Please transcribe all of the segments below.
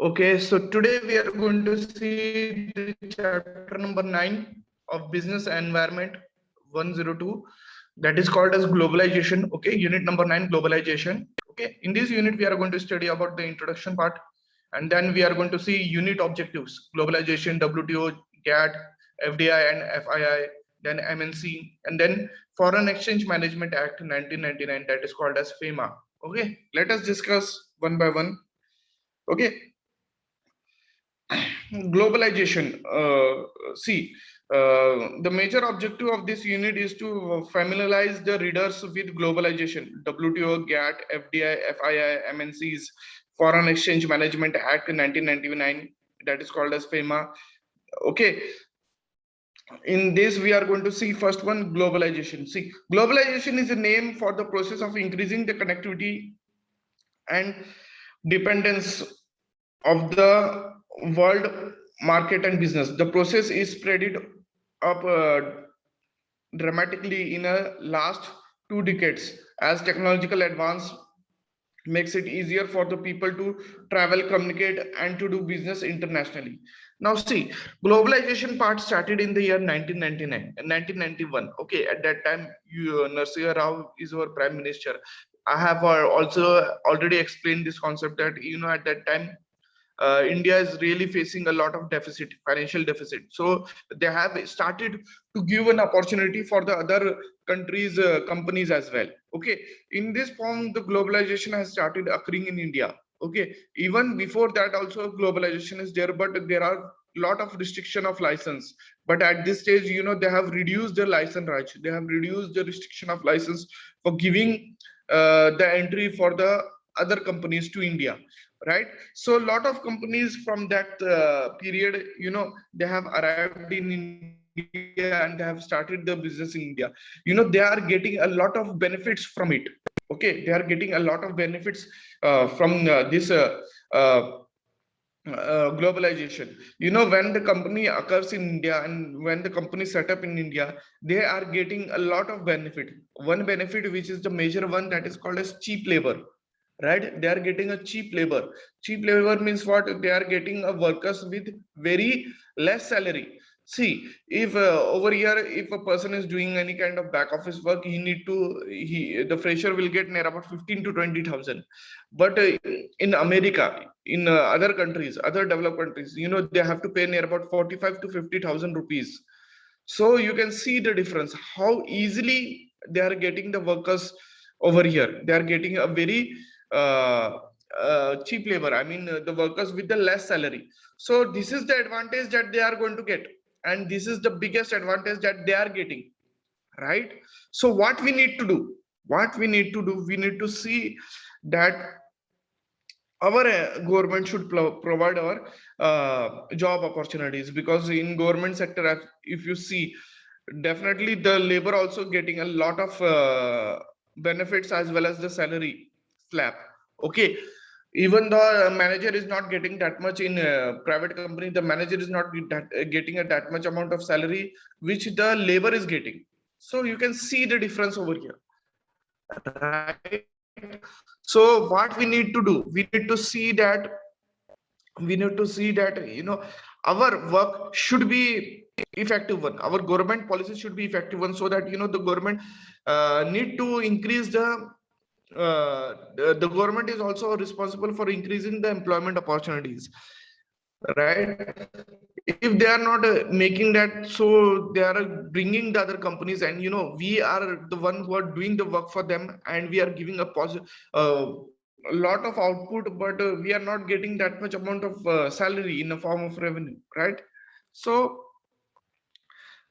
Okay, so today we are going to see the chapter number 9 of Business Environment 102, that is called as Globalization. Okay, unit number 9, Globalization. Okay, in this unit we are going to study about the introduction part, and then we are going to see unit objectives: globalization, WTO, GATT, FDI and FII, then MNC, and then Foreign Exchange Management Act 1999, that is called as FEMA. Okay, let us discuss one by one. Okay, globalization. The major objective of this unit is to familiarize the readers with globalization: WTO, GATT, FDI, FII, MNCs, Foreign Exchange Management Act 1999, that is called as FEMA. Okay, in this we are going to see first one, globalization. See, globalization is a name for the process of increasing the connectivity and dependence of the world market and business. The process is spread up dramatically in the last 2 decades as technological advance makes it easier for the people to travel, communicate, and to do business internationally. Now see, globalization part started in the year 1999 and 1991. Okay, at that time Narsiha Rao is our prime minister. I have also already explained this concept that at that time India is really facing a lot of deficit, financial deficit. So they have started to give an opportunity for the other countries, companies as well. Okay, in this form, the globalization has started occurring in India. Okay, even before that, also globalization is there, but there are lot of restriction of license. But at this stage, they have reduced the license rights. They have reduced the restriction of license for giving the entry for the other companies to India, right? So a lot of companies from that period, they have arrived in India and they have started the business in India. They are getting a lot of benefits from it. Okay, they are getting a lot of benefits from this globalization. When the company occurs in India and when the company set up in India, they are getting a lot of benefit. One benefit, which is the major one, that is called as cheap labor, right? They are getting a cheap labor. Cheap labor means what? They are getting a workers with very less salary. See, if over here, if a person is doing any kind of back office work, the fresher will get near about 15 to 20,000. But in America, in other countries, other developed countries, they have to pay near about 45 to 50,000 rupees. So you can see the difference, how easily they are getting the workers over here. They are getting a very uh, cheap labor. I mean, the workers with the less salary. So this is the advantage that they are going to get, and this is the biggest advantage that they are getting, right? So what we need to do? We need to see that our government should provide our job opportunities, because in government sector, if you see, definitely the labor also getting a lot of benefits as well as the salary slab. Okay, even the manager is not getting that much in private company, the manager is not getting that much amount of salary which the labor is getting. So you can see the difference over here, right? So what we need to do, we need to see that our work should be effective one, our government policy should be effective one, so that the government need to increase the government is also responsible for increasing the employment opportunities, right? If they are not making that, so they are bringing the other companies, and we are the one who are doing the work for them, and we are giving a positive a lot of output, but we are not getting that much amount of salary in the form of revenue, right? So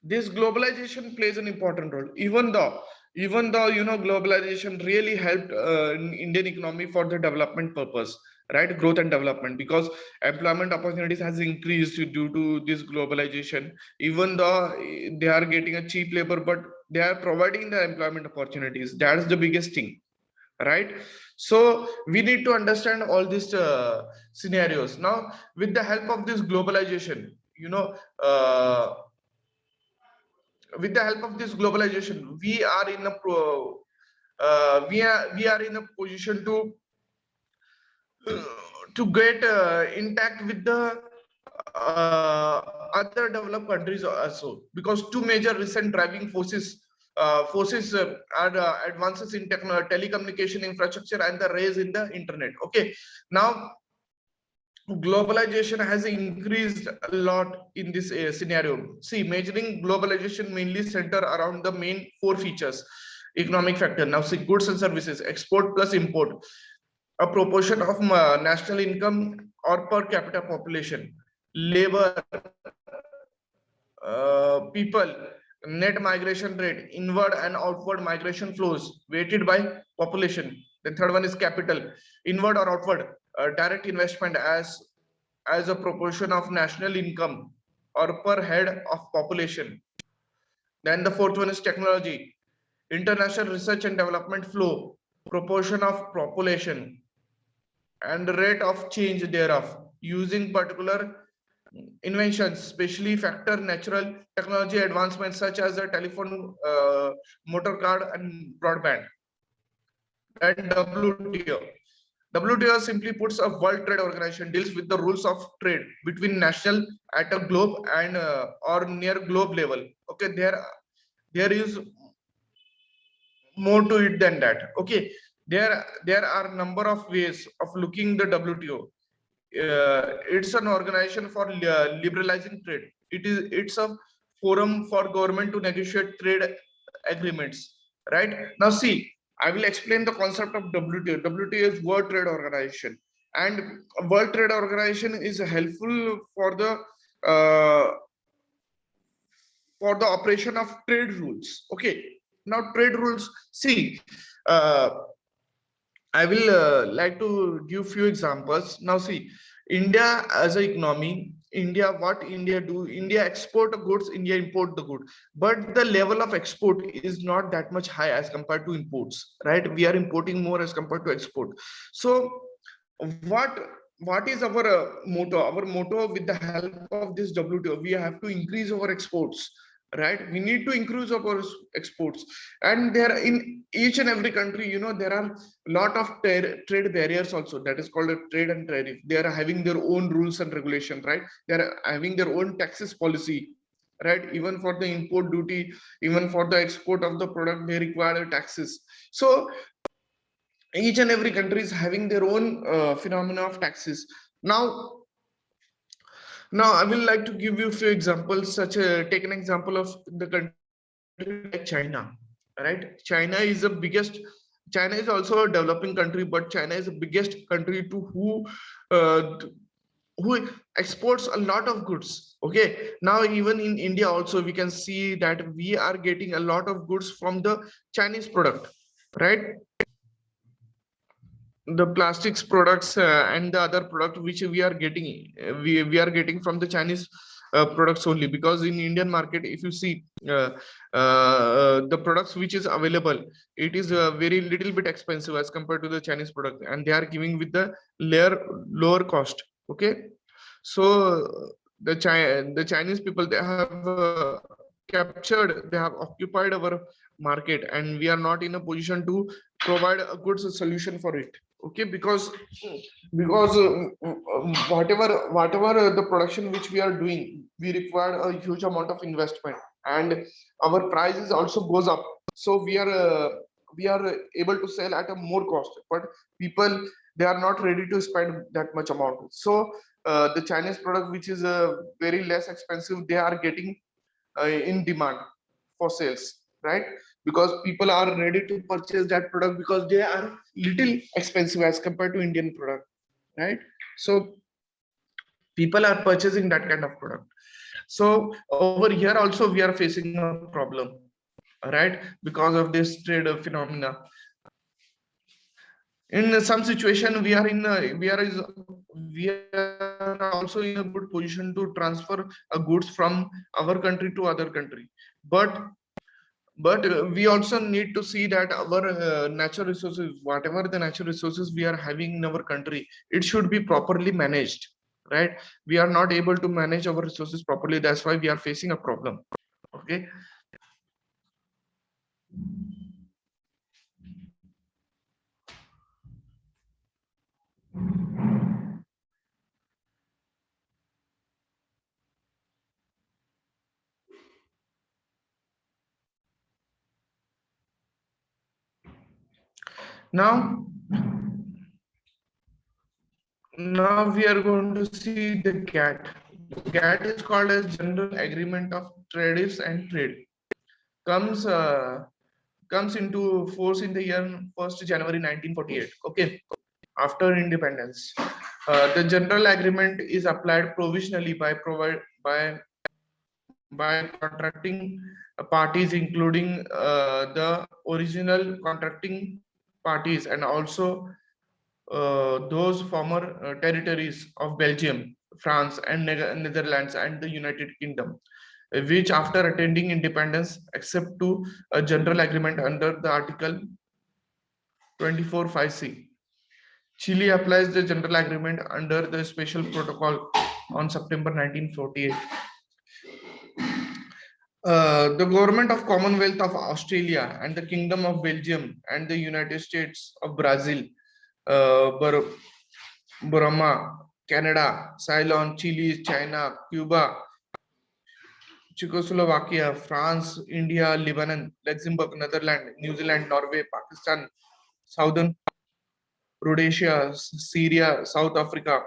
this globalization plays an important role, even though globalization really helped Indian economy for the development purpose, right? Growth and development, because employment opportunities has increased due to this globalization. Even though they are getting a cheap labor, but they are providing the employment opportunities. That's the biggest thing, right? So we need to understand all these scenarios. Now with the help of this globalization, uh, with the help of this globalization, we are in a position to get intact with the other developed countries also, because two major recent driving forces are advances in telecommunication infrastructure and the rise in the internet. Okay, now globalization has increased a lot in this scenario. See, measuring globalization mainly center around the main four features: economic factor. Now see, goods and services, export plus import, a proportion of national income or per capita population, labor, people, net migration rate, inward and outward migration flows weighted by population. The third one is capital, inward or outward direct investment as a proportion of national income or per head of population. Then the fourth one is technology, international research and development flow, proportion of population and the rate of change thereof, using particular inventions, especially factor natural technology advancements such as the telephone, motor car, and broadband. And WTO. WTO simply puts a World Trade Organization deals with the rules of trade between national at a globe and or near globe level. Okay, there is more to it than that. Okay, there are number of ways of looking the WTO. It's an organization for liberalizing trade. It's a forum for government to negotiate trade agreements. Right now, see, I will explain the concept of WTO. WTO is World Trade Organization, and World Trade Organization is helpful uh, for the operation of trade rules. Okay, now trade rules. See, uh, I will like to give few examples. Now see, India as an economy, India, what India do? India export the goods, India import the good. But the level of export is not that much high as compared to imports, right? We are importing more as compared to export. So what what is our motto? Our motto, with the help of this WTO, we have to increase our exports, right? We need to increase our exports. And there, in each and every country, there are lot of trade barriers also, that is called a trade and tariff. They are having their own rules and regulation, right? They are having their own taxes policy, right? Even for the import duty, even for the export of the product, they require taxes. So each and every country is having their own phenomena of taxes. Now now I will like to give you a few examples, such take an example of the country like China, right? China is also a developing country, but China is the biggest country to uh, who exports a lot of goods. Okay, now even in India also, we can see that we are getting a lot of goods from the Chinese product, right? The plastics products and the other product which we are getting, we are getting from the Chinese products only, because in Indian market, if you see the products which is available, it is very little bit expensive as compared to the Chinese product, and they are giving with the lower cost. Okay, so the Chinese people, they have they have occupied our market, and we are not in a position to provide a good solution for it. Okay, because whatever the production which we are doing, we require a huge amount of investment, and our prices also goes up. So we are able to sell at a more cost, but people, they are not ready to spend that much amount. So the Chinese product, which is very less expensive, they are getting in demand for sales, right? Because people are ready to purchase that product, because they are little expensive as compared to Indian product, right? So people are purchasing that kind of product. So over here also, we are facing a problem, right? Because of this trade phenomena. In some situation, we are also in a good position to transfer goods from our country to other country, but we also need to see that our natural resources, whatever the natural resources we are having in our country, it should be properly managed, right? We are not able to manage our resources properly, that's why we are facing a problem. Okay, Now, now we are going to see the GATT. The GATT is called as General Agreement of Tariffs and Trade. Comes comes into force in the year 1st January 1948. Okay, after independence. The general agreement is applied provisionally by contracting parties, including the original contracting parties and also those former territories of Belgium, France, and Netherlands and the United Kingdom, which after attending independence accept to a general agreement under the Article 24(5)(c). Chile applies the general agreement under the special protocol on September 1948. The government of Commonwealth of Australia and the Kingdom of Belgium and the United States of Brazil, Burma, Canada, Ceylon, Chile, China, Cuba, Czechoslovakia, France, India, Lebanon, Luxembourg, Netherlands, New Zealand, Norway, Pakistan, Southern Rhodesia, Syria, South Africa,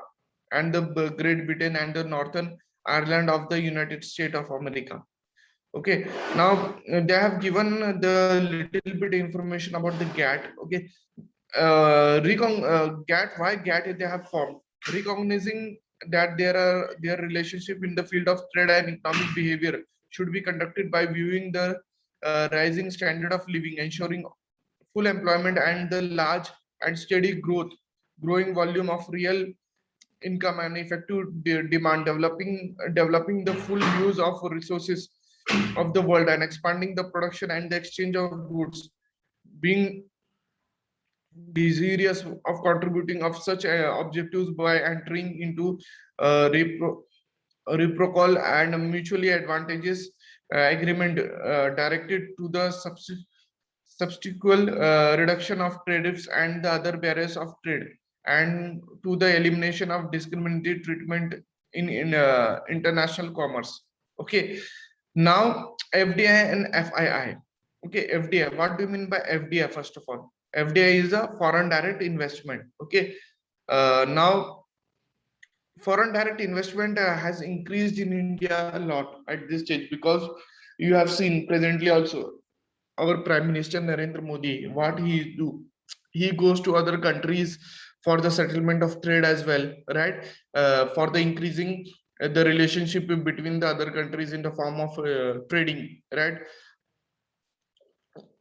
and the Great Britain and the Northern Ireland of the United States of America. Okay, now they have given the little bit information about the GATT. Okay, GATT, why GATT they have formed, recognizing that their relationship in the field of trade and economic behavior should be conducted by viewing the rising standard of living, ensuring full employment and the large and steady growing volume of real income and effective demand, developing the full use of resources of the world and expanding the production and the exchange of goods, being desirous of contributing of such objectives by entering into reciprocal and mutually advantageous agreement directed to the subsequent reduction of tariffs and the other barriers of trade, and to the elimination of discriminatory treatment in international commerce. Okay, now FDI and FII. Okay, FDI, what do you mean by FDI? First of all, FDI is a foreign direct investment. Okay, now foreign direct investment has increased in India a lot at this stage, because you have seen presently also our Prime Minister Narendra Modi, what he do, he goes to other countries for the settlement of trade as well, right? For the increasing the relationship between the other countries in the form of trading, right?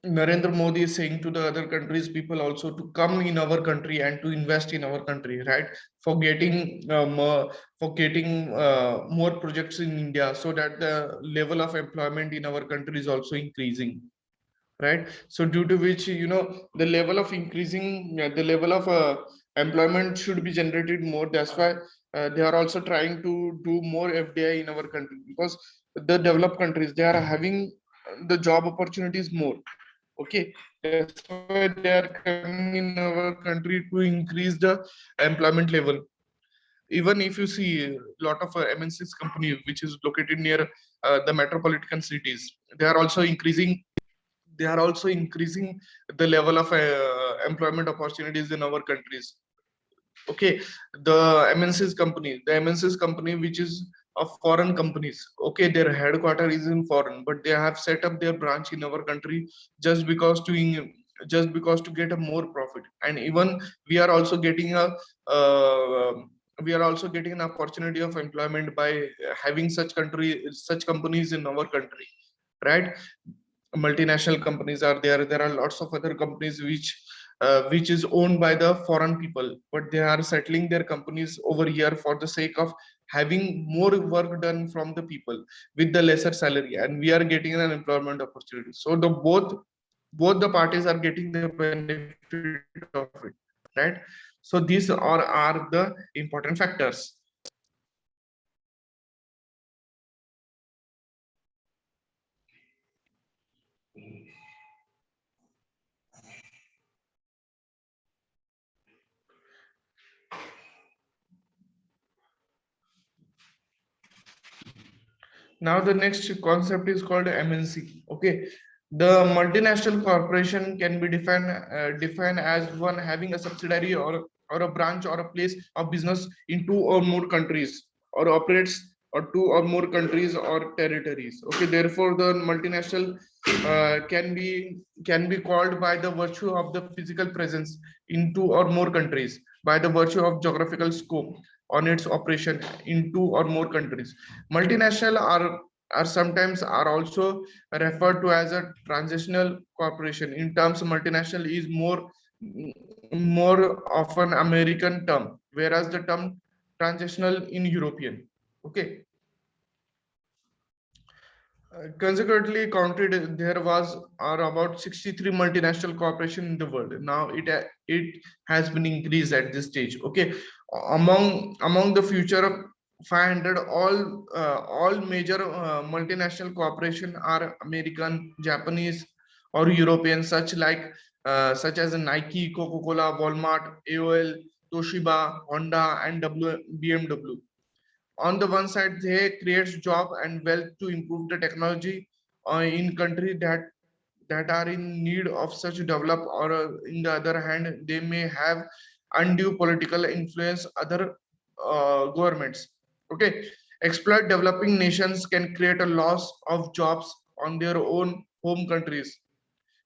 Narendra Modi is saying to the other countries people also to come in our country and to invest in our country, right? For getting more projects in India, so that the level of employment in our country is also increasing, right? So due to which, the level of increasing the level of employment should be generated more. That's why they are also trying to do more FDI in our country, because the developed countries, they are having the job opportunities more. Okay, that's why they are coming in our country to increase the employment level. Even if you see a lot of MNCs company which is located near the metropolitan cities, they are also increasing, the level of employment opportunities in our countries. Okay, the MNCs company which is of foreign companies, okay, their headquarter is in foreign, but they have set up their branch in our country just because to get a more profit. And even we are also getting a uh, an opportunity of employment by having such companies in our country, right? Multinational companies are there. There are lots of other companies which is owned by the foreign people, but they are settling their companies over here for the sake of having more work done from the people with the lesser salary, and we are getting an employment opportunity. So the both the parties are getting the benefit of it, right? So these are the important factors. Now the next concept is called MNC. Okay, The multinational corporation can be defined as one having a subsidiary or a branch or a place of business in two or more countries, or operates or two or more countries or territories. Okay, therefore the multinational can be called by the virtue of the physical presence in two or more countries, by the virtue of geographical scope on its operation in two or more countries. Multinational are sometimes are also referred to as a transitional corporation. In terms, multinational is more often American term, whereas the term transitional in European. Okay. Consequently counted, there was are about 63 multinational corporations in the world. Now it has been increased at this stage. Okay, among the future of 500, all major multinational corporation are American, Japanese, or European, such as Nike, Coca-Cola, Walmart, AOL, Toshiba, Honda, and BMW. On the one side, they creates job and wealth to improve the technology in country that are in need of such develop, or in the other hand they may have undue political influence other governments. Okay, exploit developing nations can create a loss of jobs on their own home countries.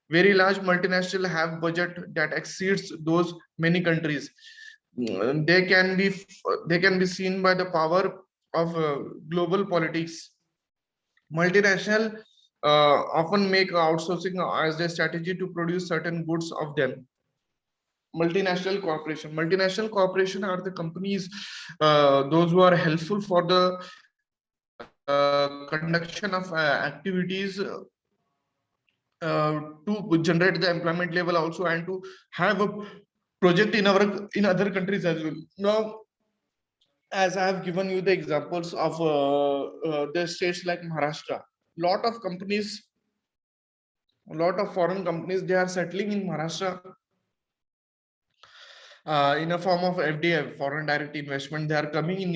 Very large multinational have budget that exceeds those many countries. They can be seen by the power of global politics. Multinational often make outsourcing as a strategy to produce certain goods of them. Multinational corporation are the companies, those who are helpful for the conduction of activities, to generate the employment level also, and to have a project in other countries as well. Now, as I have given you the examples of the states like Maharashtra, lot of companies, a lot of foreign companies, they are settling in Maharashtra in a form of FDI, foreign direct investment. They are coming in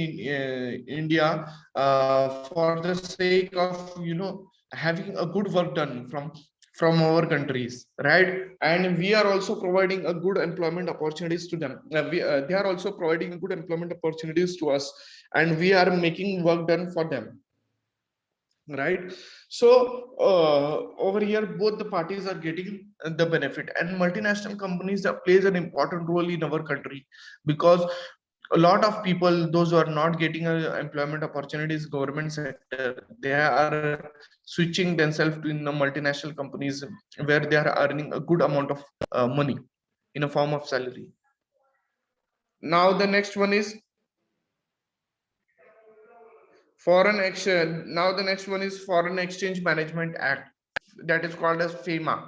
India for the sake of, having a good work done from our countries, right? And we are also providing a good employment opportunities to them. They are also providing good employment opportunities to us, and we are making work done for them, right? So over here both the parties are getting the benefit, and multinational companies that plays an important role in our country, because a lot of people, those who are not getting employment opportunities government sector, they are switching themselves to in the multinational companies, where they are earning a good amount of money in a form of salary. Now the next one is foreign exchange. Now the next one is Foreign Exchange Management Act, that is called as FEMA,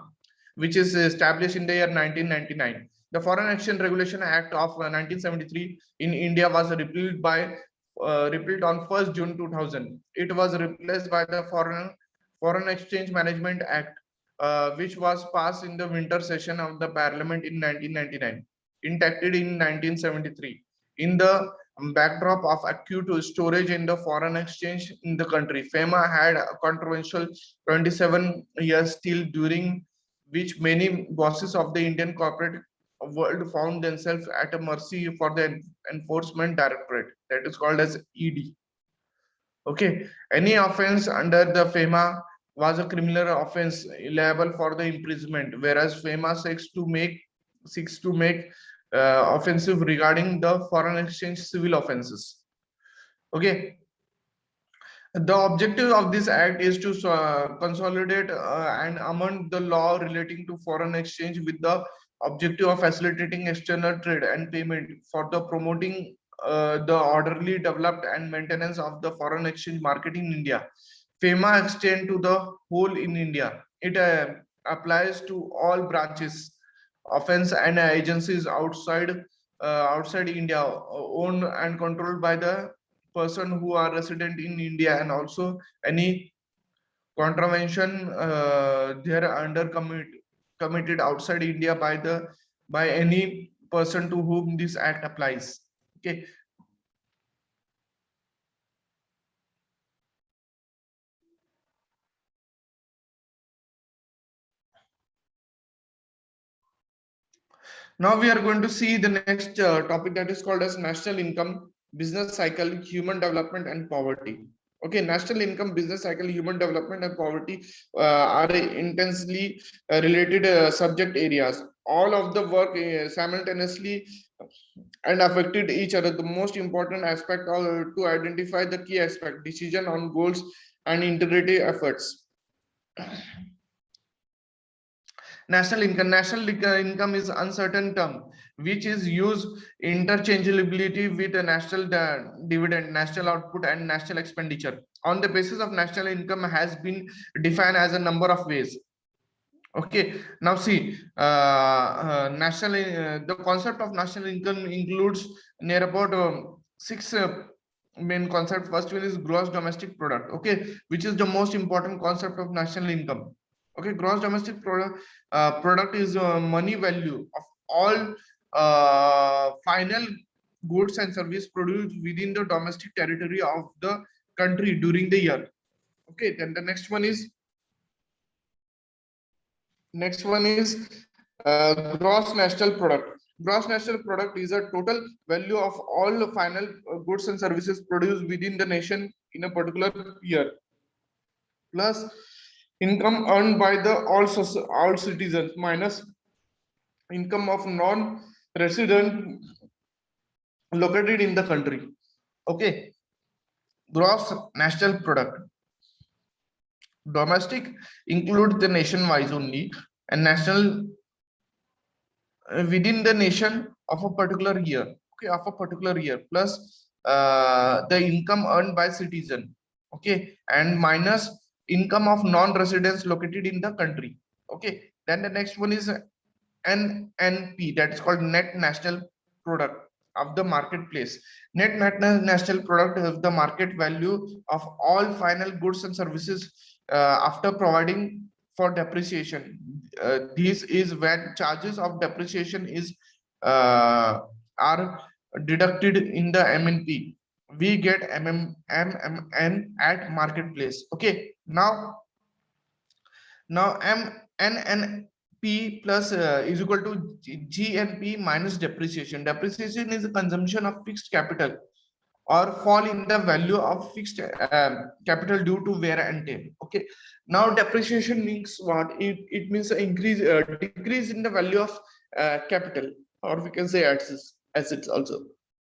which is established in the year 1999. The Foreign Exchange Regulation Act of 1973 in India was repealed on 1st June 2000. It was replaced by the Foreign Exchange Management Act, which was passed in the winter session of the Parliament in 1999, enacted in 1973. In the backdrop of acute storage in the foreign exchange in the country, FEMA had a controversial 27 years still, during which many bosses of the Indian corporate world found themselves at a mercy for the enforcement directorate, that is called as ED. Okay, any offense under the FEMA was a criminal offense liable for the imprisonment, whereas FEMA seeks to make offensive regarding the foreign exchange civil offenses. Okay, the objective of this act is to consolidate and amend the law relating to foreign exchange with the objective of facilitating external trade and payment, for the promoting the orderly developed and maintenance of the foreign exchange market in India. FEMA extend to the whole in India. It applies to all branches, offense and agencies outside India, owned and controlled by the person who are resident in India, and also any contravention they are committed outside India by any person to whom this act applies. Okay. Now we are going to see the next topic, that is called as national income, business cycle, human development, and poverty. Okay, national income, business cycle, human development, and poverty are intensely related subject areas. All of the work simultaneously and affected each other. The most important aspect are to identify the key aspect, decision on goals, and integrative efforts. National income is uncertain term which is used interchangeability with a national dividend, national output, and national expenditure. On the basis of national income has been defined as a number of ways. Okay, now see, the concept of national income includes near about six main concepts. First one is gross domestic product, okay, which is the most important concept of national income. Okay, gross domestic product is money value of all final goods and service produced within the domestic territory of the country during the year. Okay, then the next one is gross national product. Gross national product is a total value of all the final goods and services produced within the nation in a particular year, plus income earned by the all citizens minus income of non-resident located in the country. Okay, gross national product. Domestic include the nation-wise only, and national within the nation of a particular year. Okay, of a particular year, plus the income earned by citizen. Okay, and minus income of non-residents located in the country. Okay, then the next one is NNP, that is called net national product of the marketplace. Net national product of the market value of all final goods and services after providing for depreciation. This is when charges of depreciation is are deducted in the MNP. We get MMN at marketplace. Okay, now MNP plus is equal to GNP minus depreciation. Depreciation is a consumption of fixed capital or fall in the value of fixed capital due to wear and tear. Okay, now depreciation means what? It means an decrease in the value of capital, or we can say assets also.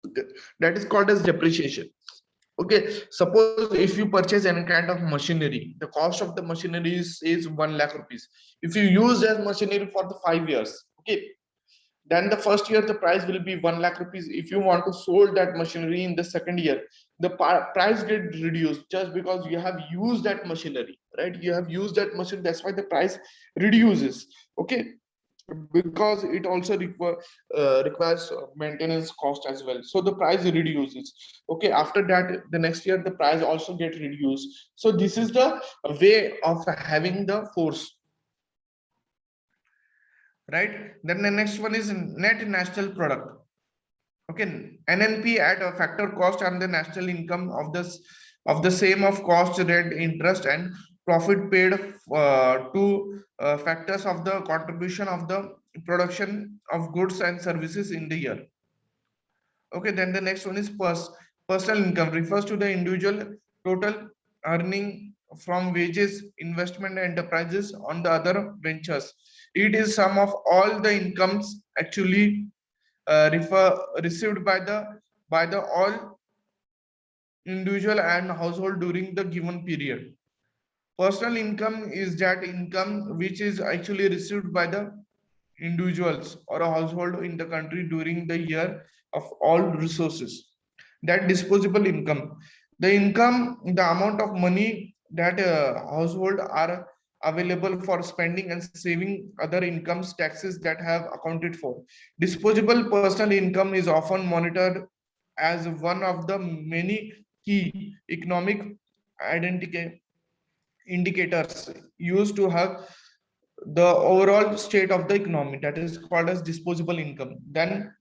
Okay. That is called as depreciation. Okay, suppose if you purchase any kind of machinery, the cost of the machinery is 1 lakh rupees. If you use that machinery for the 5 years, okay, then the first year the price will be 1 lakh rupees. If you want to sold that machinery in the second year, the price get reduced just because you have used that machinery, right? You have used that machine, that's why the price reduces. Okay, because it also requires maintenance cost as well, so the price reduces. Okay, after that the next year the price also get reduced. So this is the way of having the force, right? Then the next one is net national product. Okay, NNP at a factor cost and the national income of the same of cost, rent, interest, and profit paid to factors of the contribution of the production of goods and services in the year. Okay, then the next one is personal income, refers to the individual total earning from wages, investment, enterprises on the other ventures. It is sum of all the incomes actually received by the all individual and household during the given period. Personal income is that income which is actually received by the individuals or a household in the country during the year of all resources. That disposable income, the amount of money that household are available for spending and saving other incomes, taxes that have accounted for. Disposable personal income is often monitored as one of the many key economic indicators used to have the overall state of the economy, that is called as disposable income. Then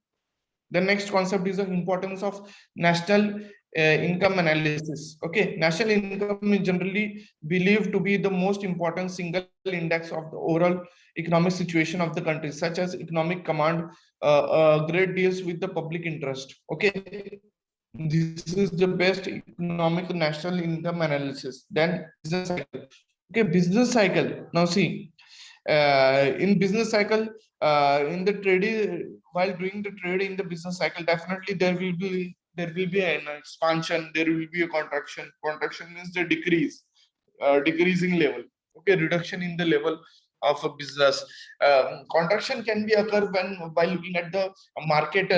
the next concept is the importance of national income analysis. Okay, national income is generally believed to be the most important single index of the overall economic situation of the country, such as economic command, great deals with the public interest. Okay, this is the best economic national income analysis. Then business cycle. Okay, business cycle. Now see, in business cycle, in the trade, while doing the trade in the business cycle, definitely there will be an expansion, there will be a contraction. Contraction means the decreasing level. Okay, reduction in the level of a business. Contraction can be occur when by looking at the market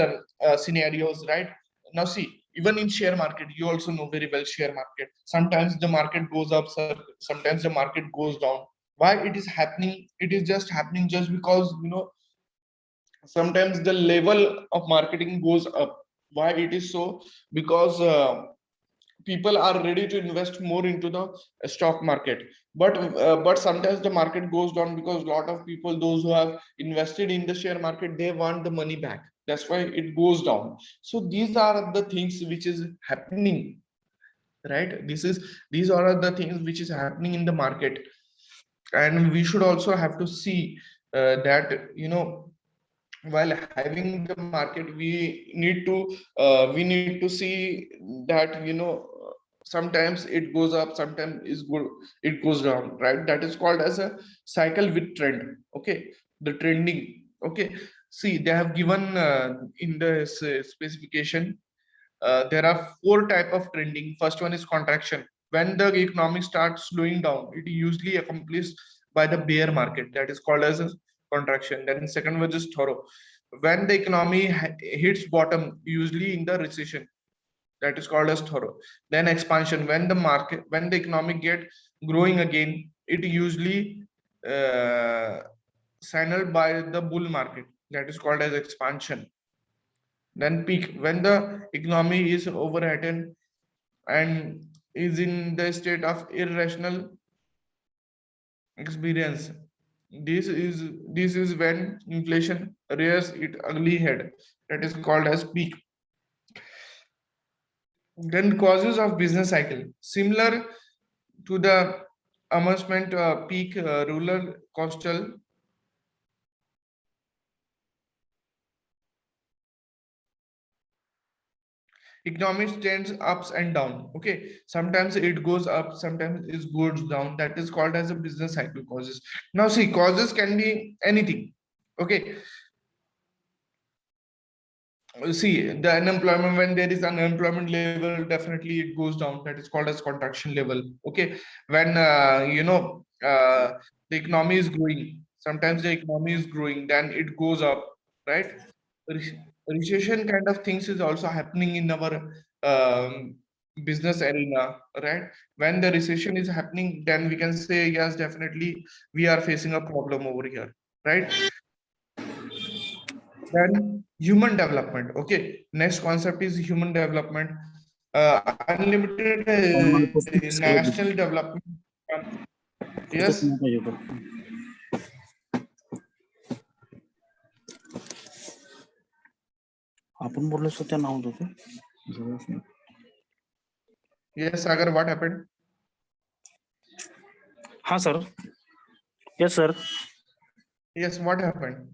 scenarios, right? Now see, even in share market, you also know very well share market. Sometimes the market goes up, sometimes the market goes down. Why it is happening? It is just happening just because, sometimes the level of marketing goes up. Why it is so? Because people are ready to invest more into the stock market, but sometimes the market goes down because a lot of people, those who have invested in the share market, they want the money back. That's why it goes down. So these are the things which is happening, right? These are the things which is happening in the market. And we should also have to see that, while having the market, we need to see that, sometimes it goes up, sometimes is good, it goes down, right? That is called as a cycle with trend. Okay, the trending. Okay, see, they have given in the specification, there are four type of trending. First one is contraction. When the economy starts slowing down, it usually accomplished by the bear market. That is called as a contraction. Then second one is thorough. When the economy hits bottom, usually in the recession, that is called as thorough. Then expansion. When the economy get growing again, it usually uh, signaled by the bull market. That is called as expansion. Then peak, when the economy is overheated and is in the state of irrational experience. This is when inflation rears its ugly head. That is called as peak. Then causes of business cycle, similar to the amusement peak, rural, coastal. Economics tends ups and down. Okay, sometimes it goes up, sometimes it goes down. That is called as a business cycle causes. Now see, causes can be anything. Okay, see, the unemployment, when there is unemployment level, definitely it goes down. That is called as contraction level. Okay, when the economy is growing, sometimes the economy is growing, then it goes up, right? Recession kind of things is also happening in our um, business arena, right? When the recession is happening, then we can say yes, definitely we are facing a problem over here, right? Then human development. Okay, next concept is human development. Unlimited national development. Yes. आपण बोललो त्या नाव होतं. Yes, Sagar, what happened? हाँ sir. Yes sir. Yes, what happened?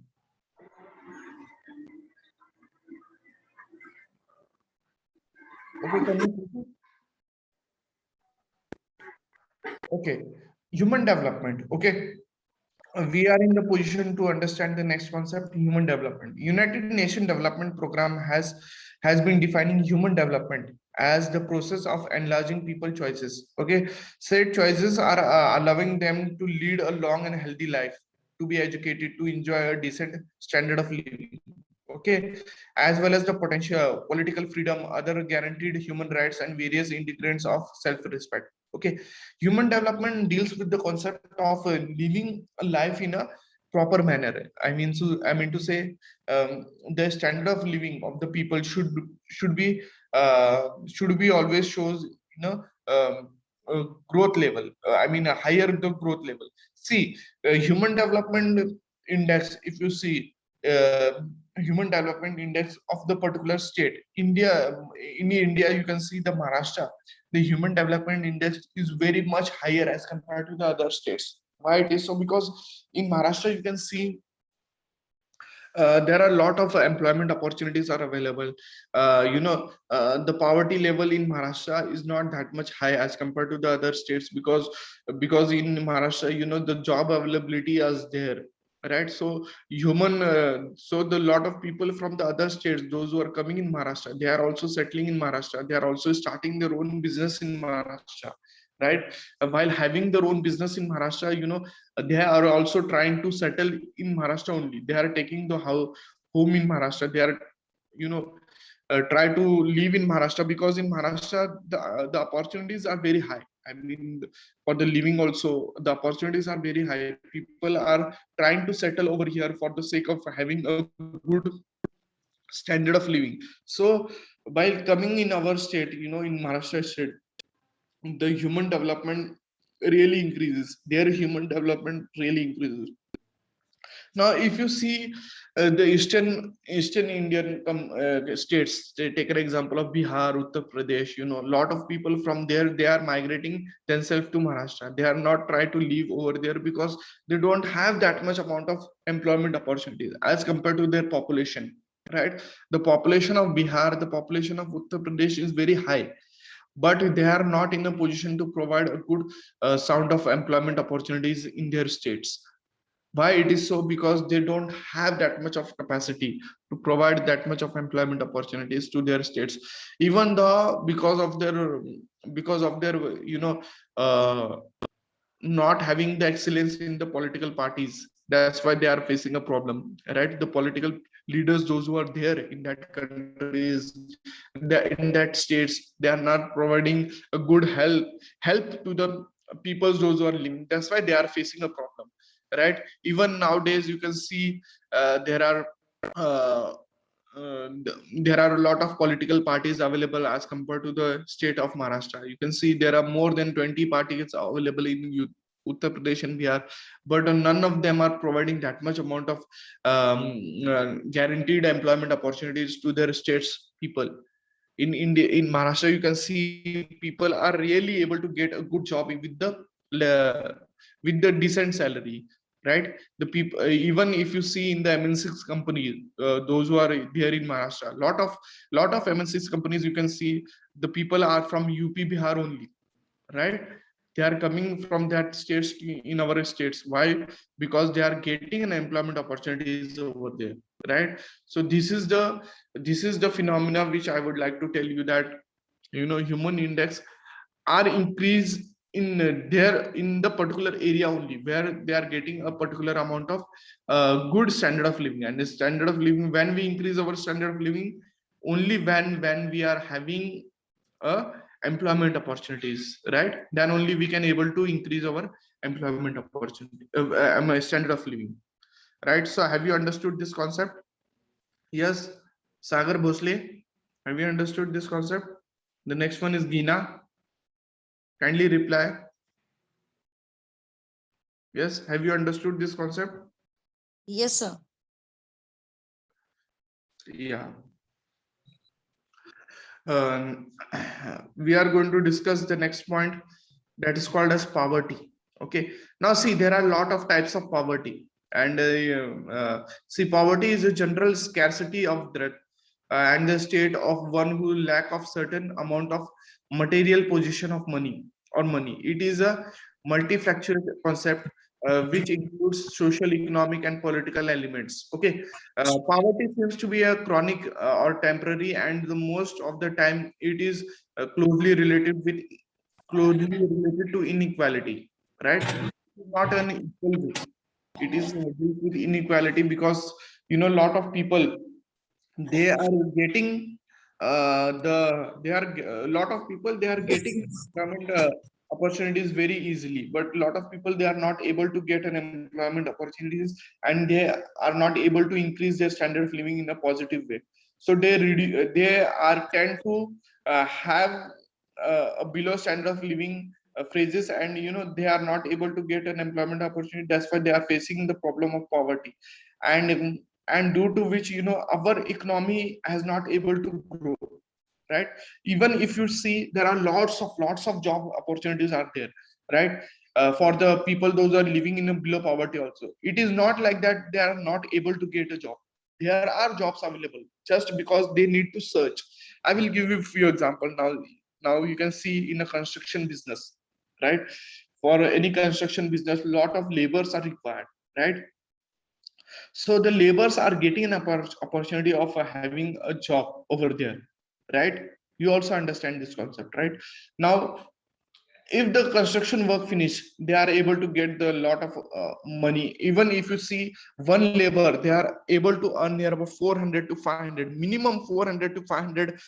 Okay, can you? Okay, human development. Okay, we are in the position to understand the next concept, human development. United Nations Development Program has been defining human development as the process of enlarging people choices. Okay, said choices are allowing them to lead a long and healthy life, to be educated, to enjoy a decent standard of living. Okay, as well as the potential political freedom, other guaranteed human rights, and various integrants of self-respect. Okay, human development deals with the concept of living a life in a proper manner. I mean to say, the standard of living of the people should be always shows, growth level. I mean, a higher the growth level. See, human development index. If you see, human development index of the particular state, in India, you can see the Maharashtra, the human development index is very much higher as compared to the other states. Why it is so? Because in Maharashtra, you can see there are a lot of employment opportunities are available. The poverty level in Maharashtra is not that much high as compared to the other states, because in Maharashtra, the job availability is there, right? So so the lot of people from the other states, those who are coming in Maharashtra, they are also settling in Maharashtra. They are also starting their own business in Maharashtra, right? While having their own business in Maharashtra, they are also trying to settle in Maharashtra only. They are taking the home in Maharashtra. They are, try to live in Maharashtra, because in Maharashtra the opportunities are very high. I mean, for the living also, the opportunities are very high. People are trying to settle over here for the sake of having a good standard of living. So while coming in our state, in Maharashtra state, the human development really increases. Their human development really increases. Now if you see the eastern Indian states, take an example of Bihar, Uttar Pradesh. A lot of people from there, they are migrating themselves to Maharashtra. They are not trying to live over there because they don't have that much amount of employment opportunities as compared to their population, right? The population of Bihar, the population of Uttar Pradesh is very high, but they are not in a position to provide a good sound of employment opportunities in their states. Why it is so? Because they don't have that much of capacity to provide that much of employment opportunities to their states, even though because of their uh, not having the excellence in the political parties. That's why they are facing a problem, right? The political leaders, those who are there in that countries, in that states, they are not providing a good help to the peoples those who are living. That's why they are facing a problem, right? Even nowadays you can see there are uh, there are a lot of political parties available as compared to the state of Maharashtra. You can see there are more than 20 parties available in Uttar Pradesh and Bihar, but none of them are providing that much amount of guaranteed employment opportunities to their states people. In India, in Maharashtra, you can see people are really able to get a good job with the decent salary, right? The people, even if you see in the MNC companies, those who are there in Maharashtra, lot of MNC companies, you can see the people are from UP, Bihar only, right? They are coming from that states in our states. Why? Because they are getting an employment opportunities over there, right? So this is the phenomena which I would like to tell you, that human index are increased in in the particular area only where they are getting a particular amount of good standard of living. And the standard of living, when we increase our standard of living, only when we are having employment opportunities, right? Then only we can able to increase our employment opportunity, standard of living, right? So have you understood this concept? Yes, Sagar Bhosle, have you understood this concept? The next one is Gina. Kindly reply. Yes, have you understood this concept? Yes, sir. Yeah. um, we are going to discuss the next point, that is called as poverty. Okay, now see, there are a lot of types of poverty. And see, poverty is a general scarcity of bread, and the state of one who lack of certain amount of material position of money. It is a multifactorial concept, which includes social, economic, and political elements. Okay, poverty seems to be a chronic or temporary, and the most of the time it is closely related to inequality, right? Not an equal way. It is linked with inequality, because a lot of people, they are getting they are a lot of people, they are getting employment opportunities very easily, but a lot of people, they are not able to get an employment opportunities, and they are not able to increase their standard of living in a positive way. So they are tend to have a below standard of living phrases, and they are not able to get an employment opportunity. That's why they are facing the problem of poverty. And due to which, our economy has not able to grow, right? Even if you see, there are lots of job opportunities are there, right? For the people those are living in a below poverty also, it is not like that they are not able to get a job. there are jobs available just because they need to search. I will give you a few examples now. Now you can see in a construction business, right? For any construction business, lot of laborers are required, right? So the laborers are getting an opportunity of having a job over there, right? You also understand this concept, right? Now if the construction work finish, they are able to get the lot of money. Even if you see one labor, they are able to earn near about 400 to 500, minimum 400 to 500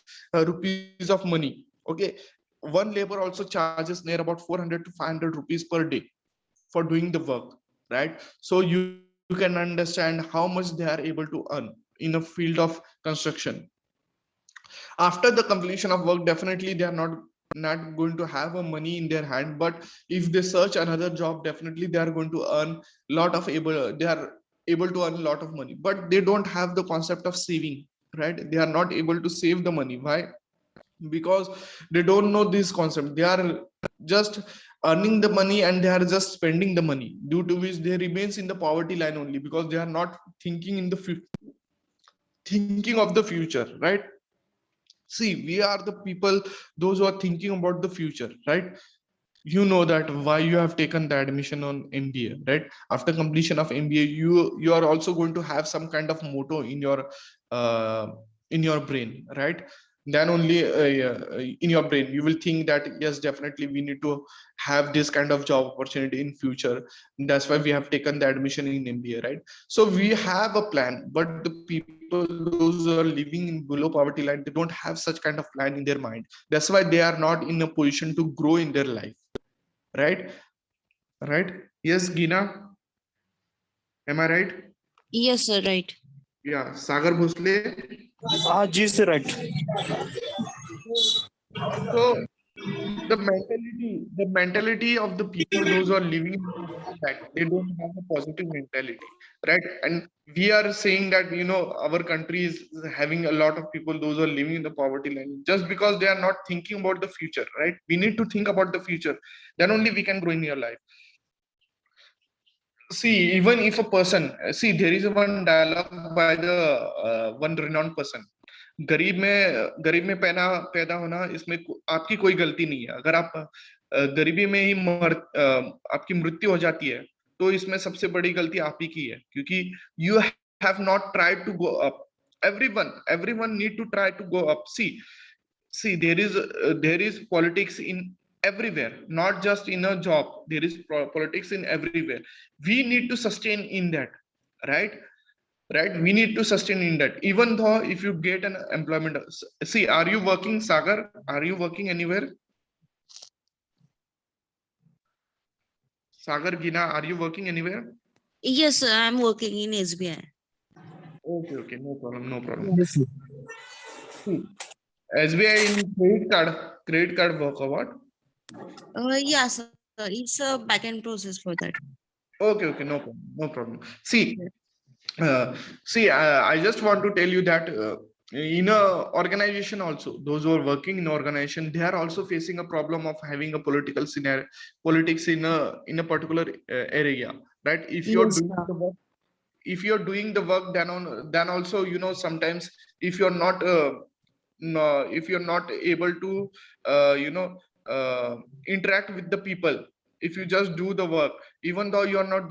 rupees of money. Okay, one labor also charges near about 400 to 500 rupees per day for doing the work, right? So you can understand how much they are able to earn in a field of construction. After the completion of work, definitely they are not going to have a money in their hand, but if they search another job, definitely they are going to earn lot of able they are able to earn a lot of money, but they don't have the concept of saving, right? They are not able to save the money. Why? Because they don't know this concept. They are just earning the money and they are just spending the money, due to which they remains in the poverty line only, because they are not thinking in the thinking of the future, right? See, we are the people, those who are thinking about the future, right? You know that why you have taken the admission on MBA, right? After completion of MBA, you are also going to have some kind of motto uh, in your brain, right? Then only in your brain you will think that yes, definitely we need to have this kind of job opportunity in future. That's why we have taken the admission in MBA, right? So we have a plan, but the people those who are living in below poverty line, they don't have such kind of plan in their mind. That's why they are not in a position to grow in their life, right? Right? Yes, Gina, am I right? Yes, sir, right. Yeah, Sagar Bhosle. हाँ जी sir right. So the mentality of the people, those who are living in poverty, that they don't have a positive mentality, right? And we are saying that our country is having a lot of people, those who are living in the poverty line, just because they are not thinking about the future, right? We need to think about the future, then only we can grow in your life. See, even if a person, see, there is one dialogue by the one renowned person. गरीब में पैदा पैदा होना, इसमें आपकी कोई गलती नहीं है. अगर आप गरीबी में ही आपकी मृत्यु हो जाती है, तो इसमें सबसे बड़ी गलती आप ही की है, क्योंकि you have not tried to go up. Everyone need to try to go up. See, there is politics in everywhere, not just in a job. There is politics in everywhere. We need to sustain in that, right? Right, we need to sustain in that. Even though if you get an employment, see, are you working, Sagar? Are you working anywhere? Sagar, Gina, are you working anywhere? Yes, sir, I'm working in SBI. Okay, no problem, no problem. Yes, sir. See, SBI in credit card work or what? Yeah, sir, it's a back-end process for that. Okay, no problem, no problem. Uh, I just want to tell you that in a organization also, those who are working in organization, they are also facing a problem of having a political scenario, politics in a particular area, right? If you're Yes, doing sir. the work, then also, sometimes if you're not no, if you're not able to uh, you know interact with the people, if you just do the work, even though you are not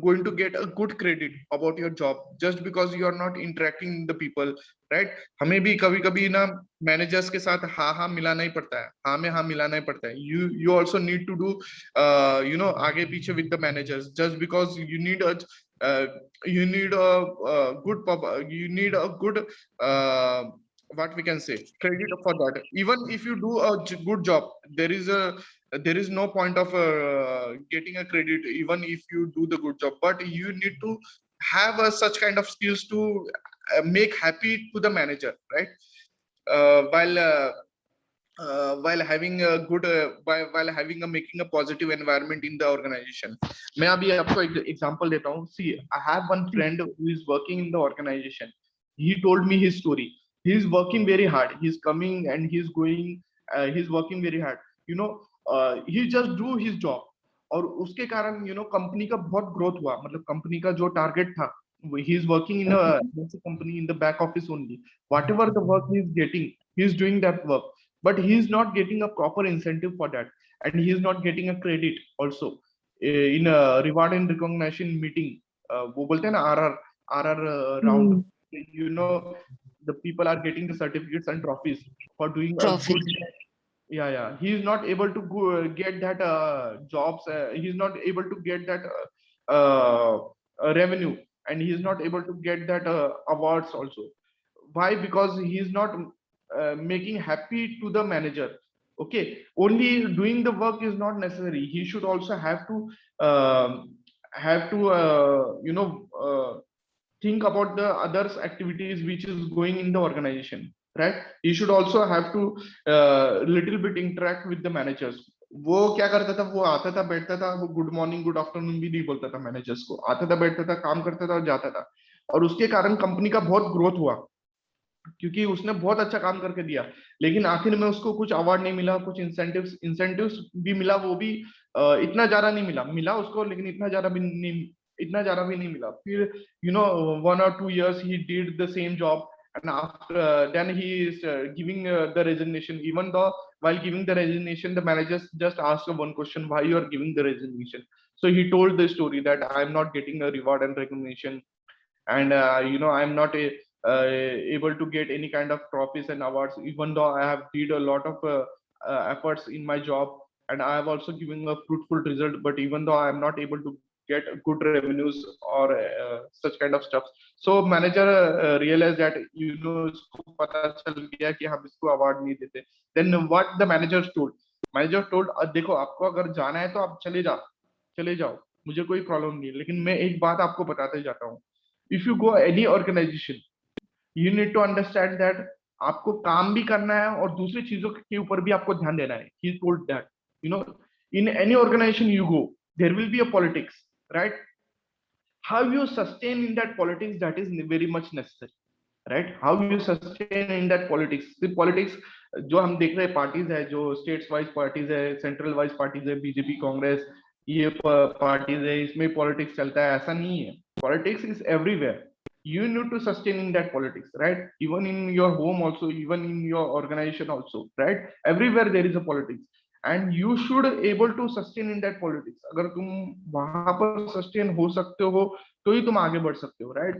going to get a good credit about your job, just because you are not interacting with the people, right? हमें भी कभी कभी ना managers के साथ हाँ हाँ मिलाना ही पड़ता है, हाँ में हाँ मिलाना ही पड़ता है. You also need to do आगे पीछे with the managers, just because uh, you need you need a good uh, what we can say credit for that. Even if you do a good job, there is no point of getting a credit, even if you do the good job, but you need to have such kind of skills to make happy to the manager, right? uh, while uh, while having a good while having a making a positive environment in the organization. मैं अभी आपको एक example देता हूँ. See, I have one friend who is working in the organization. He told me his story. He is working very hard. He's coming and he's going. He's working very hard. He just do his job. और उसके कारण company का बहुत growth हुआ. मतलब company का जो target था, He's working in a MNC company in the back office only. Whatever the work he's getting, he's doing that work, but he's not getting a proper incentive for that, and he's not getting a credit also. In a reward and recognition meeting, वो बोलते हैं ना RR round, you know, the people are getting the certificates and trophies for doing a Trophy. good. Yeah, he's not able to get that jobs. He's not able to get that revenue, and he's not able to get that awards also. Why? Because he's not making happy to the manager. Okay, only doing the work is not necessary. He should also have to think about the others activities which is going in the organization, right? He should also have to little bit interact with the managers. वो क्या करता था, वो आता था बैठता था, वो गुड मॉर्निंग गुड आफ्टरनून भी नहीं बोलता था मैनेजर्स को, आता था बैठता था काम करता था और जाता था। और उसके कारण कंपनी का बहुत ग्रोथ हुआ, क्योंकि उसने बहुत अच्छा काम करके दिया। लेकिन आखिर में उसको कुछ अवार्ड नहीं मिला, कुछ इंसेंटिव्स भी मिला, वो भी इतना ज्यादा नहीं मिला उसको, लेकिन इतना ज्यादा भी नहीं मिला। फिर 1 or 2 years he did the same job, and after then he is giving the resignation. Even though while giving the resignation, the managers just asked one question: why you are giving the resignation? So he told the story that I am not getting a reward and recognition, and I'm not able to get any kind of trophies and awards, even though I have did a lot of efforts in my job, and I have also given a fruitful result, but even though I am not able to get good revenues or such kind of stuff. So manager realized that इसको पता चल गया कि हम इसको award नहीं देते. Then what the manager told, देखो आपको अगर जाना है तो आप चले जाओ, मुझे कोई प्रॉब्लम नहीं है, लेकिन मैं एक बात आपको बताते जाता हूँ. If you go any organization, you need to understand that आपको काम भी करना है और दूसरी चीजों के ऊपर भी आपको ध्यान देना है. He told that, in any organization you go, there will be a politics, right? How you sustain in that politics, that is very much necessary, right? How you sustain in that politics. The politics जो हम देख रहे हैं parties है, जो states wise parties है, central wise parties है, BJP Congress, ये पार्टीज है, इसमें पॉलिटिक्स चलता है, ऐसा नहीं है. Politics is everywhere. You need to sustain in that politics, right? Even in your home also, even in your organization also, right? Everywhere there is a politics, and you should able to sustain in that politics. अगर तुम वहां पर sustain हो सकते हो तो ही तुम आगे बढ़ सकते हो, right?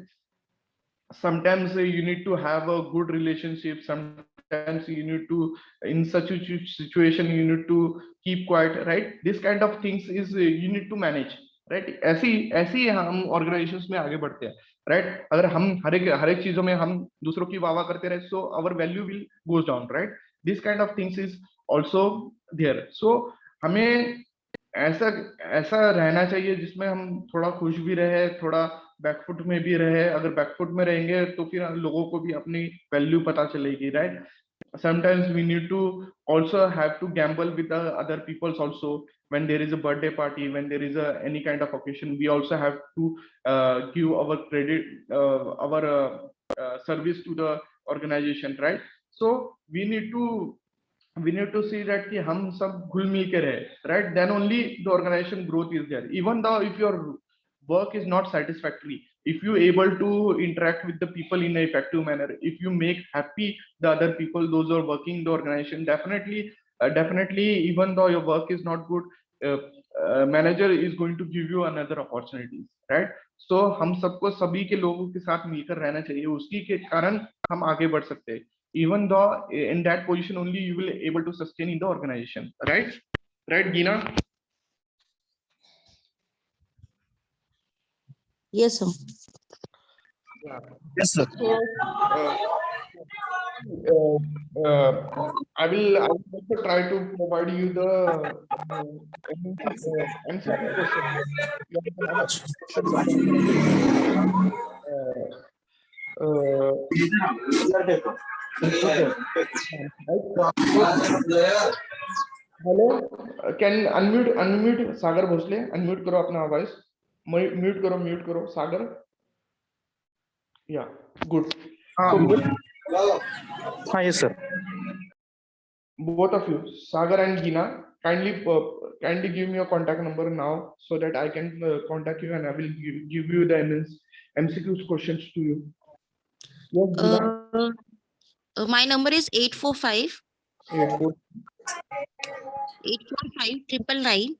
Sometimes you need to have a good relationship, sometimes you need to, in such a situation you need to keep quiet, right? This kind of things is you need to manage, right? ऐसी हम organisations में आगे बढ़ते हैं, right? अगर हम हर एक चीजों में हम दूसरों की वाह करते रहे, so our value will goes down, right? This kind of things is also there. So हमें ऐसा ऐसा रहना चाहिए जिसमें हम थोड़ा खुश भी रहे, थोड़ा बैकफुट में भी रहे. अगर बैकफुट में रहेंगे तो फिर लोगों को भी अपनी वैल्यू पता चलेगी, right? Sometimes we need to also have to gamble with the other peoples also. When there is a birthday party, when there is any kind of occasion, we also have to give our credit, our service to the organization, right? So we need to see that कि हम सब घुल मिल के रहे, right? Then only the organization growth is there. Even though if your work is not satisfactory, if you able to interact with the people in an effective manner, if you make happy the other people, those who are working in the organization, definitely even though your work is not good, manager is going to give you another opportunities, right? So हम सबको सभी के लोगों के साथ मिलकर रहना चाहिए, उसी के कारण हम आगे बढ़ सकते हैं. Even though in that position only you will able to sustain in the organization, right Gina? Yes, sir. Yeah. Yes, sir. So I will also try to provide you the MCQ question. You can have a question. Hello, can unmute Sagar Bhosale, unmute करो अपना voice, mute करो सागर. या good. हाँ, yes, sir. Both of you, Sagar and Gina, kindly give me your contact number now so that I can contact you and I will give you the MCQs questions to you. Yes, Diva. My number is 845 Eight, four. 845 999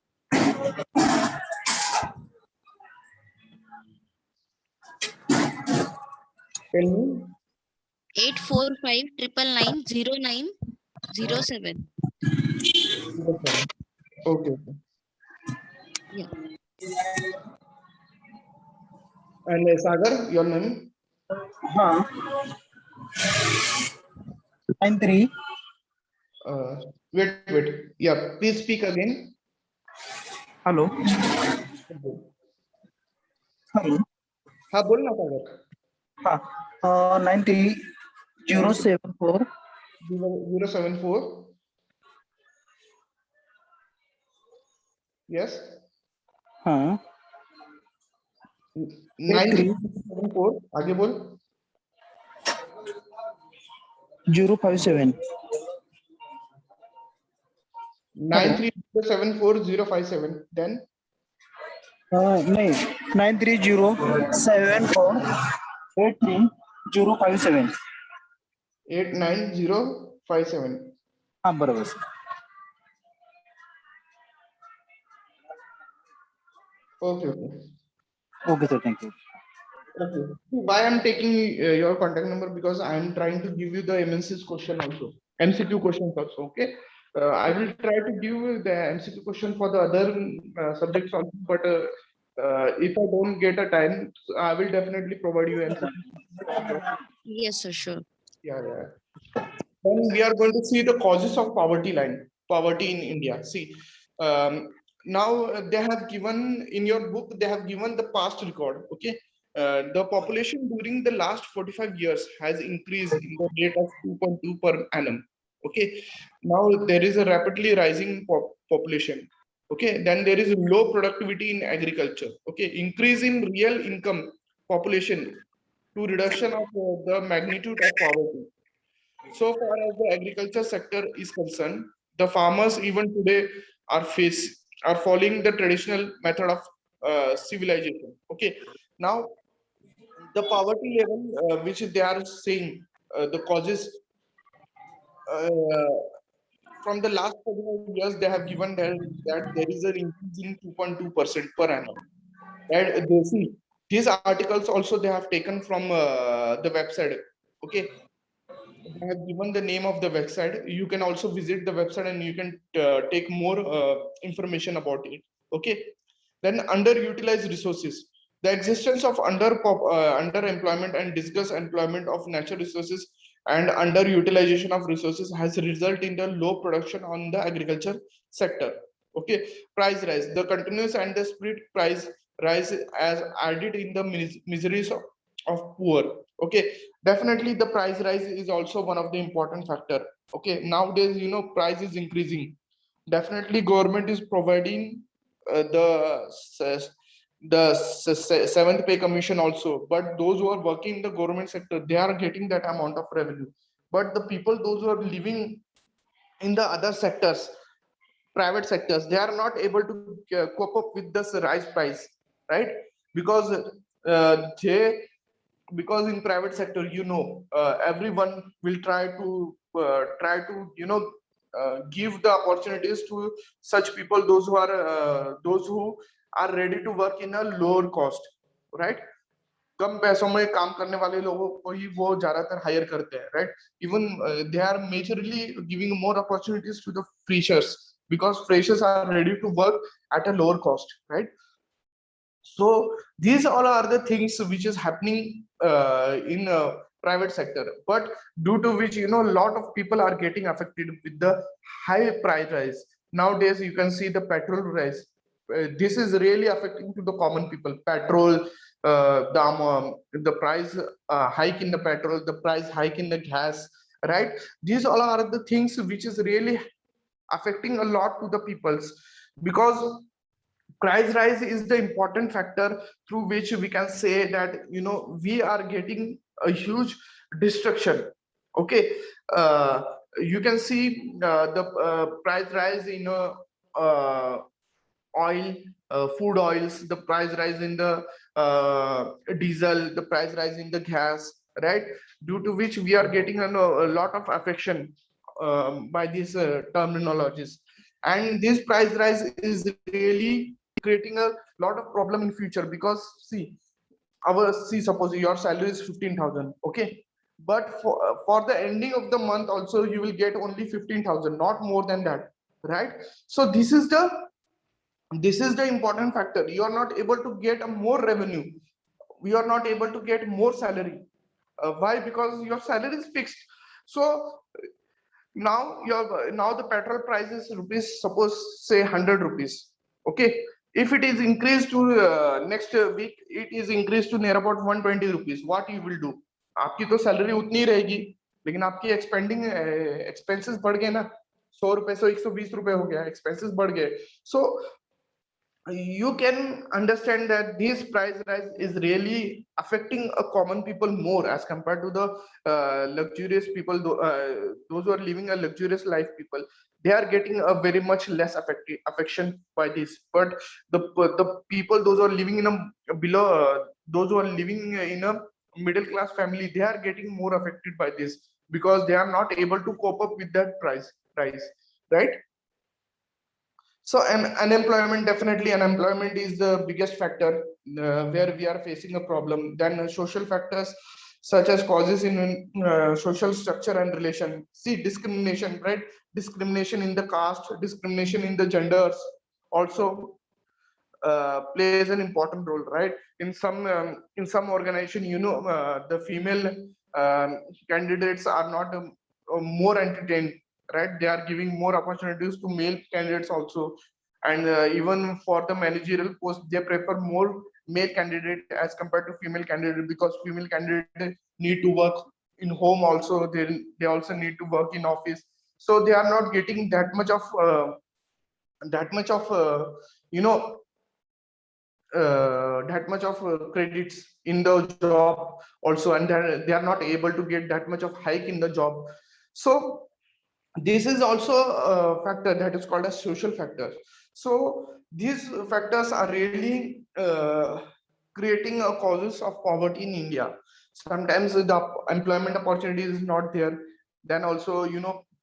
Tell me. 845 999 0907. 07. Okay. Okay. Yeah. And Sagar, your name? हाँ 93 Wait. Yeah, please speak again. Hello hello हाँ बोल ना सागर. हाँ 93 074 074. Yes. हाँ 83 9374. आगे बोल. 057 9374 057. Then नहीं 93074 83057 89057. हाँ बराबर sir. Okay. Okay sir thank you. Okay. Why I'm taking your contact number, because I am trying to give you the MNC's question also, MCQ questions also. Okay. I will try to give you the MCQ question for the other subjects also, but if I don't get a time, I will definitely provide you MCQ. Yes, sir, sure. Yeah. Then we are going to see the causes of poverty in India. See, now they have given in your book, they have given the past record. Okay. The population during the last 45 years has increased in the rate of 2.2 per annum. Okay. Now there is a rapidly rising population. Okay. Then there is low productivity in agriculture. Okay. Increase in real income population to reduction of the magnitude of poverty. So far as the agriculture sector is concerned, the farmers even today are following the traditional method of civilization. Okay, now the poverty level which they are saying, the causes uh, from the last 45 years, they have given that there is an increase in 2.2% per annum. And they see these articles also they have taken from the website. Okay, they have given the name of the website. You can also visit the website and you can take more information about it. Okay. Then underutilized resources. The existence of underemployment and discussed employment of natural resources and underutilization of resources has resulted in the low production on the agriculture sector. Okay. Price rise. The continuous and the split price rise as added in the miseries of poor. Okay, definitely the price rise is also one of the important factor. Okay, nowadays price is increasing. Definitely government is providing seventh pay commission also, but those who are working in the government sector, they are getting that amount of revenue. But the people, those who are living in the other sectors, private sectors, they are not able to cope up with this rise price, right? Because they because in private sector, everyone will try to give the opportunities to such people, those who are ready to work in a lower cost, right? कम पैसों में काम करने वाले लोगों को ही वो ज्यादातर higher करते हैं, right? Even they are majorly giving more opportunities to the freshers, because freshers are ready to work at a lower cost, right? So these all are the things which is happening in private sector, but due to which a lot of people are getting affected with the high price rise. Nowadays you can see the petrol rise. This is really affecting to the common people. Petrol, the price hike in the petrol, the price hike in the gas, right? These all are the things which is really affecting a lot to the peoples, because price rise is the important factor through which we can say that we are getting a huge destruction. Okay, you can see the price rise oil, food oils, the price rise in the diesel, the price rise in the gas, right? Due to which we are getting a lot of affection by these terminologies. And this price rise is really creating a lot of problem in future, because see, suppose your salary is 15,000, okay, but for the ending of the month also you will get only 15,000, not more than that, right? So this is the important factor. You are not able to get a more revenue, we are not able to get more salary. Why? Because your salary is fixed. So now the petrol price is rupees, suppose say 100 rupees, okay. If it is increased to next week, it is increased to near about 120 rupees, what you will do? आपकी तो salary उतनी ही रहेगी, लेकिन आपकी expanding expenses बढ़ गए ना, 100 रुपए से 120 रुपए हो गया, एक्सपेंसेस बढ़ गए. So you can understand that this price rise is really affecting a common people more as compared to the luxurious people, those who are living a luxurious life people. They are getting a very much less affection by this, but the people, those who are living in a below, those who are living in a middle class family, they are getting more affected by this, because they are not able to cope up with that price, right? So unemployment, definitely unemployment is the biggest factor where we are facing a problem. Then social factors such as causes in social structure and relation. See, discrimination, right? Discrimination in the caste, discrimination in the genders also plays an important role, right? In some organization, the female candidates are not more entertained, right? They are giving more opportunities to male candidates also, and even for the managerial post, they prefer more male candidate as compared to female candidate, because female candidate need to work in home also. They also need to work in office, so they are not getting that much of you know that much of credits in the job also, and they are not able to get that much of hike in the job. So this is also a factor that is called as social factor. So these factors are really creating a causes of poverty in India. Sometimes the employment opportunity is not there. Then also,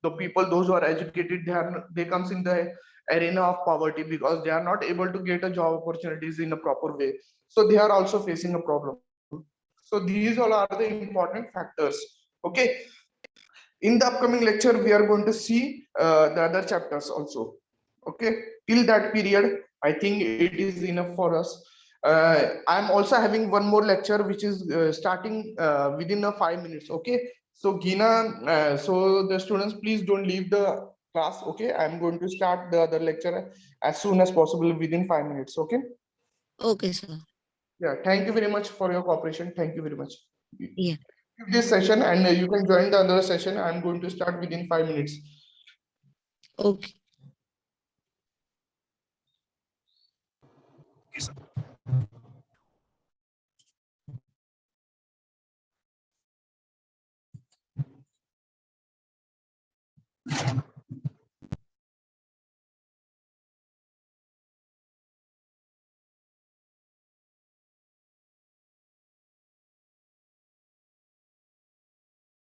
the people, those who are educated, they comes in the arena of poverty, because they are not able to get a job opportunities in a proper way. So they are also facing a problem. So these all are the important factors. Okay. In the upcoming lecture, we are going to see the other chapters also. Okay. Till that period, I think it is enough for us. I'm also having one more lecture which is starting within 5 minutes. Okay. So Gina, so the students, please don't leave the class. Okay. I'm going to start the other lecture as soon as possible within 5 minutes. Okay. Okay, sir. Yeah. Thank you very much for your cooperation. Thank you very much. Yeah. This session, and you can join the other session. I'm going to start within 5 minutes. Okay.